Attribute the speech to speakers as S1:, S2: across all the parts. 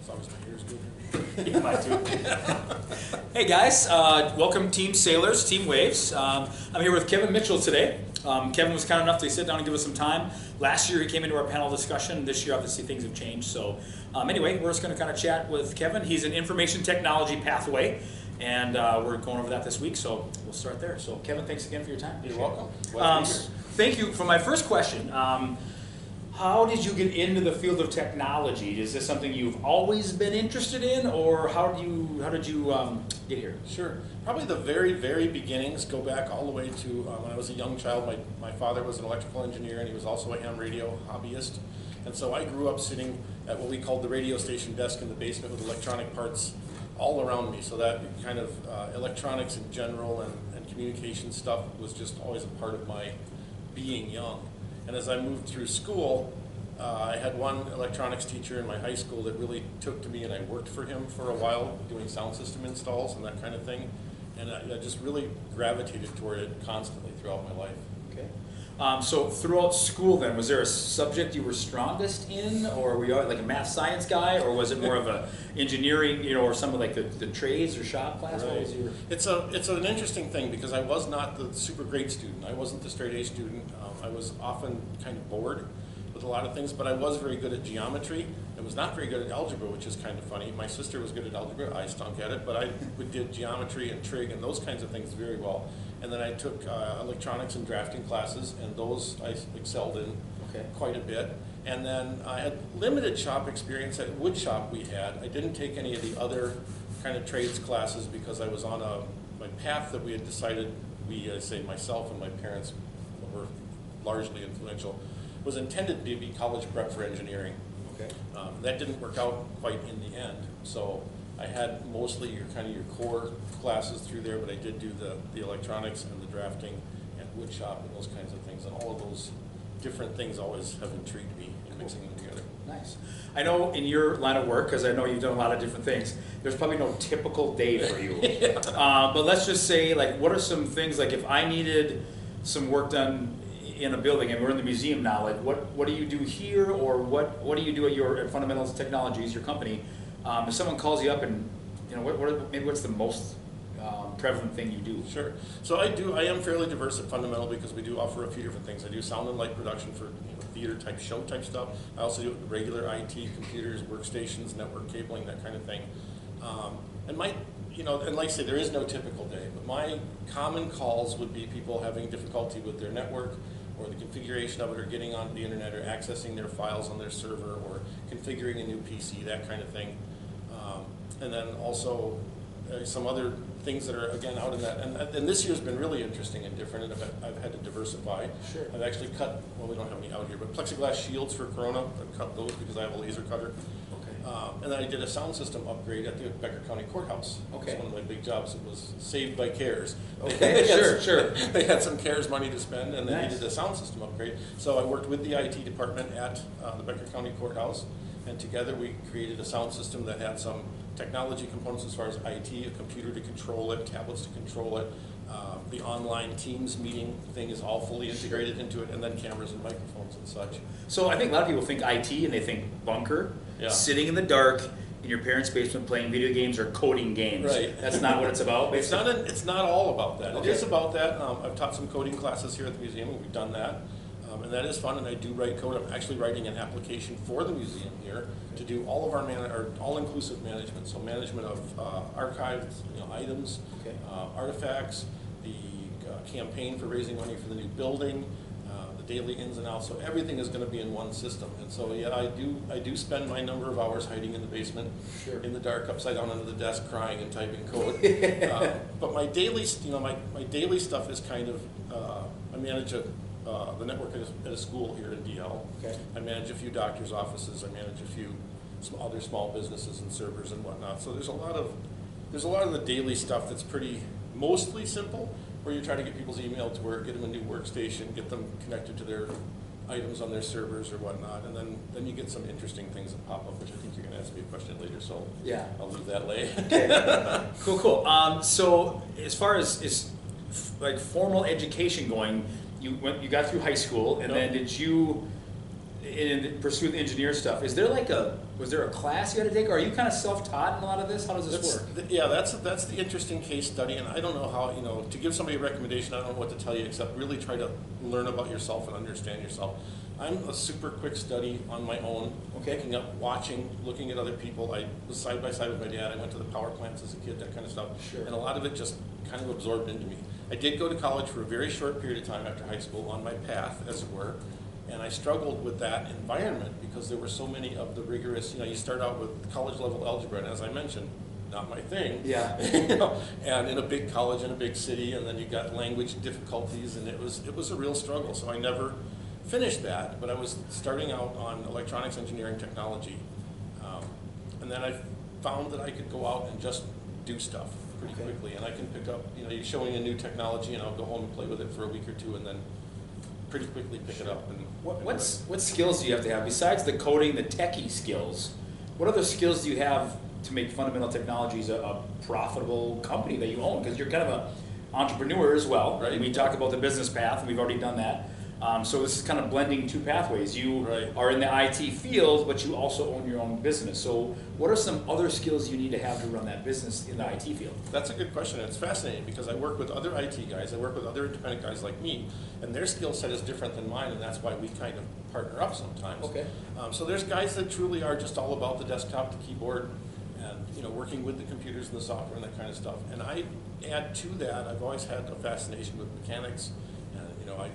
S1: As long as my hair's good.
S2: Yeah, mine too. Hey guys, welcome Team Sailors, Team Waves. I'm here with Kevin Mitchell today. Kevin was kind enough to sit down and give us some time. Last year he came into our panel discussion. This year obviously things have changed. So anyway, we're just going to kind of chat with Kevin. He's an information technology pathway, and we're going over that this week. So we'll start there. So Kevin, thanks again for your time.
S1: You're welcome.
S2: Thank you. For my first question, how did you get into the field of technology? Is this something you've always been interested in, or how did you get here?
S1: Sure. Probably the very, very beginnings go back all the way to when I was a young child. My father was an electrical engineer, and he was also a ham radio hobbyist. And so I grew up sitting at what we called the radio station desk in the basement with electronic parts all around me. So that kind of electronics in general and communication stuff was just always a part of my being young. And as I moved through school, I had one electronics teacher in my high school that really took to me, and I worked for him for a while doing sound system installs and that kind of thing. And I just really gravitated toward it constantly throughout my life.
S2: Okay. So throughout school then, was there a subject you were strongest in, or were you like a math science guy, or was it more of a engineering, or some of like the trades or shop class?
S1: Right.
S2: What was your...
S1: It's an interesting thing because I was not the super great student. I wasn't the straight A student. I was often kind of bored with a lot of things, but I was very good at geometry. I was not very good at algebra, which is kind of funny. My sister was good at algebra. I stunk at it, but I did geometry and trig and those kinds of things very well. And then I took electronics and drafting classes, and those I excelled in quite a bit. And then I had limited shop experience at wood shop we had. I didn't take any of the other kind of trades classes because I was on my path that we had decided, myself and my parents were largely influential, was intended to be college prep for engineering.
S2: Okay.
S1: That didn't work out quite in the end. So I had mostly your core classes through there, but I did do the electronics and the drafting and wood shop and those kinds of things. And all of those different things always have intrigued me in mixing them together.
S2: Nice. I know in your line of work, because I know you've done a lot of different things, there's probably no typical day for you.
S1: Yeah.
S2: But let's just say, like, what are some things, like if I needed some work done in a building, and we're in the museum now, like what do you do here, or what do you do at Fundamentals Technologies, your company? If someone calls you up and, what's the most prevalent thing you do?
S1: Sure. So I am fairly diverse at Fundamental because we do offer a few different things. I do sound and light production for theater type, show type stuff. I also do regular IT, computers, workstations, network cabling, that kind of thing. And like I say, there is no typical day, but my common calls would be people having difficulty with their network or the configuration of it, or getting onto the internet, or accessing their files on their server, or configuring a new PC, that kind of thing. And then also some other things that are, again, out in that. And this year's been really interesting and different, and I've had to diversify.
S2: Sure.
S1: I've actually cut, well, we don't have any out here, but plexiglass shields for Corona. I've cut those because I have a laser cutter. And then I did a sound system upgrade at the Becker County Courthouse.
S2: Okay.
S1: It was one of my big jobs. It was saved by CARES.
S2: Okay, sure.
S1: They had some CARES money to spend, and they
S2: Nice.
S1: needed a sound system upgrade. So I worked with the IT department at the Becker County Courthouse, and together we created a sound system that had some technology components as far as IT, a computer to control it, tablets to control it. The online Teams meeting thing is all fully integrated into it, and then cameras and microphones and such.
S2: So I think a lot of people think IT and they think bunker, sitting in the dark in your parents' basement playing video games or coding games.
S1: Right.
S2: That's not what it's about, basically?
S1: It's not all about that.
S2: Okay.
S1: It is about that. I've taught some coding classes here at the museum, and we've done that. And that is fun, and I do write code. I'm actually writing an application for the museum here to do all of our all-inclusive management. So management of archived items, artifacts, the campaign for raising money for the new building, the daily ins and outs. So everything is going to be in one system. And so I do spend my number of hours hiding in the basement, in the dark, upside down under the desk, crying and typing code. But my daily, my daily stuff is kind of I manage the network at a school here in DL.
S2: Okay.
S1: I manage a few doctors' offices. I manage a few other small businesses and servers and whatnot. So there's a lot of the daily stuff that's mostly simple, where you try to get people's email to work, get them a new workstation, get them connected to their items on their servers or whatnot, and then you get some interesting things that pop up, which I think you're going to ask me a question later. So I'll leave that lay.
S2: Okay. Cool. So as far as like formal education going, you got through high school, and then did you and pursue the engineer stuff, is there like was there a class you had to take, or are you kind of self-taught in a lot of this? How does this work?
S1: Yeah, that's the interesting case study, and I don't know how, to give somebody a recommendation, I don't know what to tell you except really try to learn about yourself and understand yourself. I'm a super quick study on my own, picking up, watching, looking at other people. I was side by side with my dad. I went to the power plants as a kid, that kind of stuff.
S2: Sure.
S1: And a lot of it just kind of absorbed into me. I did go to college for a very short period of time after high school on my path, as it were. And I struggled with that environment because there were so many of the rigorous, you start out with college level algebra, and as I mentioned, not my thing.
S2: Yeah.
S1: And in a big college in a big city, and then you got language difficulties, and it was a real struggle. So I never finished that, but I was starting out on electronics engineering technology. And then I found that I could go out and just do stuff pretty quickly, and I can pick up, you're showing a new technology, and I'll go home and play with it for a week or two, and then pretty quickly pick it up. And
S2: what skills do you have to have besides the coding, the techie skills? What other skills do you have to make Fundamental Technologies a profitable company that you own? Because you're kind of an entrepreneur as well.
S1: Right.
S2: We talk about the business path, and we've already done that. So this is kind of blending two pathways. You are in the IT field, but you also own your own business. So what are some other skills you need to have to run that business in the IT field?
S1: That's a good question. It's fascinating because I work with other IT guys. I work with other independent guys like me, and their skill set is different than mine, and that's why we kind of partner up sometimes.
S2: Okay.
S1: So there's guys that truly are just all about the desktop, the keyboard, and working with the computers and the software and that kind of stuff. And I add to that, I've always had a fascination with mechanics, and I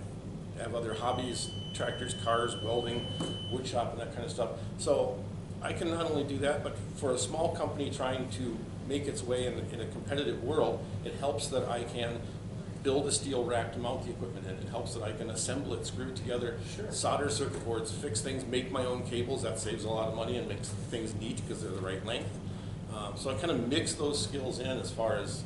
S1: have other hobbies, tractors, cars, welding, wood shop, and that kind of stuff. So I can not only do that, but for a small company trying to make its way in a competitive world, it helps that I can build a steel rack to mount the equipment in. It helps that I can assemble it, screw it together, solder circuit boards, fix things, make my own cables. That saves a lot of money and makes things neat because they're the right length. So I kind of mix those skills in as far as,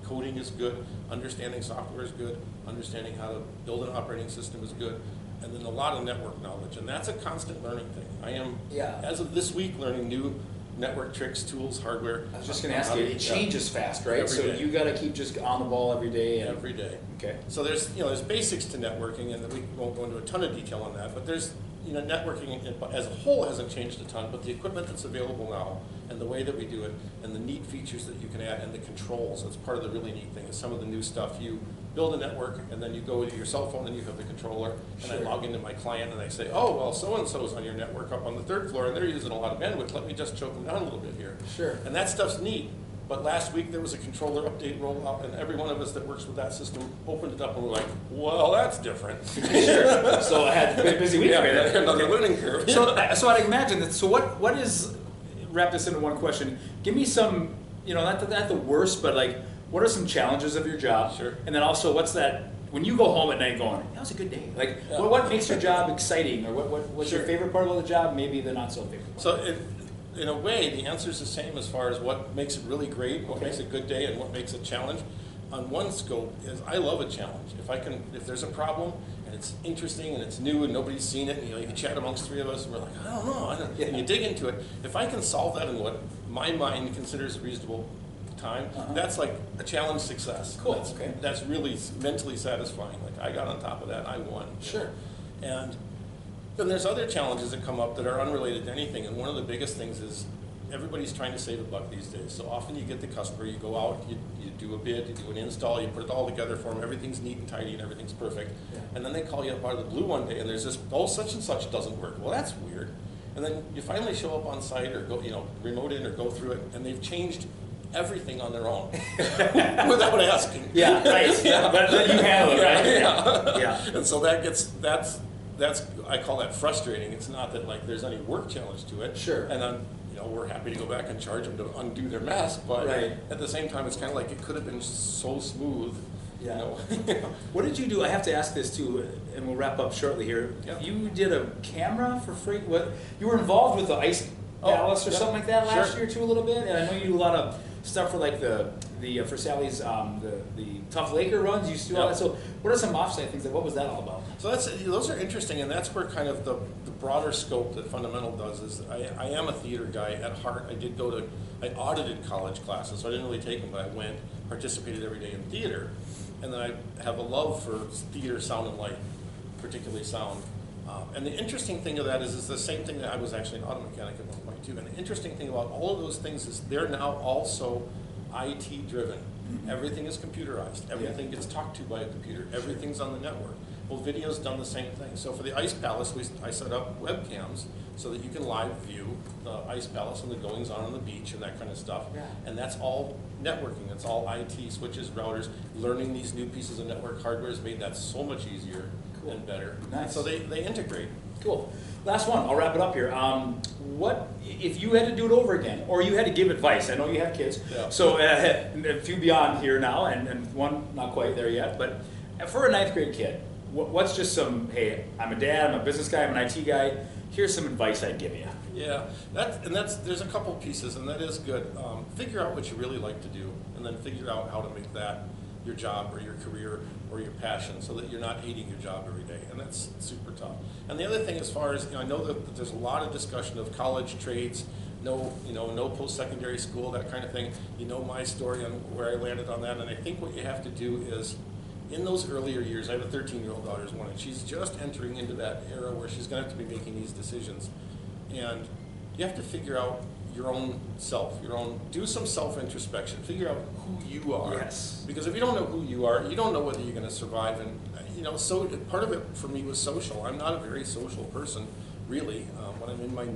S1: coding is good, understanding software is good, understanding how to build an operating system is good, and then a lot of network knowledge. And that's a constant learning thing. I am, as of this week, learning new network tricks, tools, hardware.
S2: I was just going to ask you, it changes fast, right?
S1: Every day.
S2: You got to keep just on the ball every day.
S1: Every day.
S2: Okay.
S1: So there's basics to networking, and we won't go into a ton of detail on that, but there's, networking as a whole hasn't changed a ton, but the equipment that's available now and the way that we do it and the neat features that you can add and the controls, that's part of the really neat thing is some of the new stuff. You build a network and then you go to your cell phone and you have the controller, and I log into my client and I say, oh, well, so-and-so's on your network up on the 3rd floor and they're using a lot of bandwidth. Let me just choke them down a little bit here.
S2: Sure.
S1: And that stuff's neat. But last week there was a controller update rollout, and every one of us that works with that system opened it up and we're like, well, that's different.
S2: Sure. So I had a busy week.
S1: Another learning curve.
S2: So I'd imagine that. So what is? Wrap this into one question. Give me some, not the worst, but like, what are some challenges of your job?
S1: Sure.
S2: And then also, what's that? When you go home at night, going, that was a good day. Like, what makes your job exciting, or what's your favorite part of the job? Maybe the not so favorite part.
S1: So in a way, the answer is the same as far as what makes it really great, what makes a good day, and what makes a challenge. On one scope is I love a challenge. If there's a problem and it's interesting and it's new and nobody's seen it, and you can chat amongst 3 of us and we're like, I don't know, and you dig into it. If I can solve that in what my mind considers a reasonable time, that's like a challenge success.
S2: Cool.
S1: That's really mentally satisfying. Like I got on top of that, I won.
S2: Sure.
S1: And then there's other challenges that come up that are unrelated to anything, and one of the biggest things is everybody's trying to save a buck these days. So often you get the customer, you go out, you do a bid, you do an install, you put it all together for them, everything's neat and tidy and everything's perfect. And then they call you up out of the blue one day and there's this, such and such doesn't work. Well, that's weird. And then you finally show up on site or go, remote in or go through it, and they've changed everything on their own without asking.
S2: Yeah, right. But then you handle it, right? Yeah.
S1: And so that's I call that frustrating. It's not that like there's any work challenge to it.
S2: Sure.
S1: And we're happy to go back and charge them to undo their mess, but at the same time, it's kind of like it could have been so smooth.
S2: Yeah. What did you do? I have to ask this too, and we'll wrap up shortly here.
S1: Yeah.
S2: You did a camera for free. What? You were involved with the Ice Palace or something like that last year too, a little bit. And I know you do a lot of stuff for like the for Sally's the Tough Laker runs. You used to do all that. So what are some offsite things? What was that all about?
S1: So those are interesting, and that's where kind of the broader scope that Fundamental does is I am a theater guy at heart. I audited college classes, so I didn't really take them, but I went, participated every day in theater, and then I have a love for theater, sound and light, particularly sound. And the interesting thing of that is the same thing that I was actually an auto mechanic at one point too. And the interesting thing about all of those things is they're now also IT driven. Everything is computerized. Everything gets talked to by a computer. Everything's on the network. Well, video's done the same thing. So for the Ice Palace, I set up webcams so that you can live view the Ice Palace and the goings on the beach and that kind of stuff.
S2: Yeah.
S1: And that's all networking. It's all IT, switches, routers. Learning these new pieces of network hardware has made that so much easier and better.
S2: Nice.
S1: So they integrate.
S2: Cool. Last one. I'll wrap it up here. What if you had to do it over again, or you had to give advice? I know you have kids,
S1: Yeah.
S2: so a few beyond here now, and one not quite there yet. But for a ninth grade kid, what's just some? Hey, I'm a dad. I'm a business guy. I'm an IT guy. Here's some advice I'd give you.
S1: Yeah, there's a couple pieces, and that is good. Figure out what you really like to do, and then figure out how to make that your job or your career or your passion, so that you're not hating your job every day, and that's super tough. And the other thing, as far as I know that there's a lot of discussion of college trades, no post-secondary school, that kind of thing. You know my story on where I landed on that, and I think what you have to do is, in those earlier years, I have a 13-year-old daughter as one, and she's just entering into that era where she's going to have to be making these decisions. And you have to figure out your own self, do some self-introspection, figure out who you are.
S2: Yes.
S1: Because if you don't know who you are, you don't know whether you're going to survive. And, so part of it for me was social. I'm not a very social person, really. When I'm in my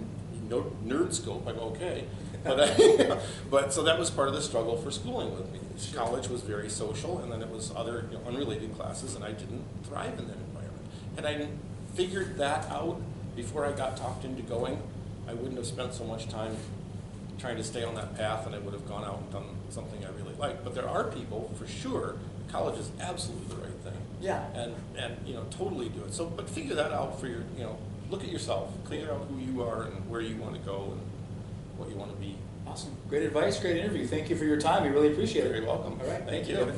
S1: nerd scope, I'm okay. But so that was part of the struggle for schooling with me. Sure. College was very social, and then it was other unrelated classes, and I didn't thrive in that environment. Had I figured that out before I got talked into going, I wouldn't have spent so much time trying to stay on that path, and I would have gone out and done something I really like. But there are people, for sure, college is absolutely the right thing.
S2: Yeah.
S1: And totally do it. So, but figure that out for your, look at yourself, figure out who you are and where you want to go and what you want to be.
S2: Awesome. Great advice, great interview. Thank you for your time. We really appreciate it.
S1: You're very welcome.
S2: All right.
S1: Thank you.
S2: David.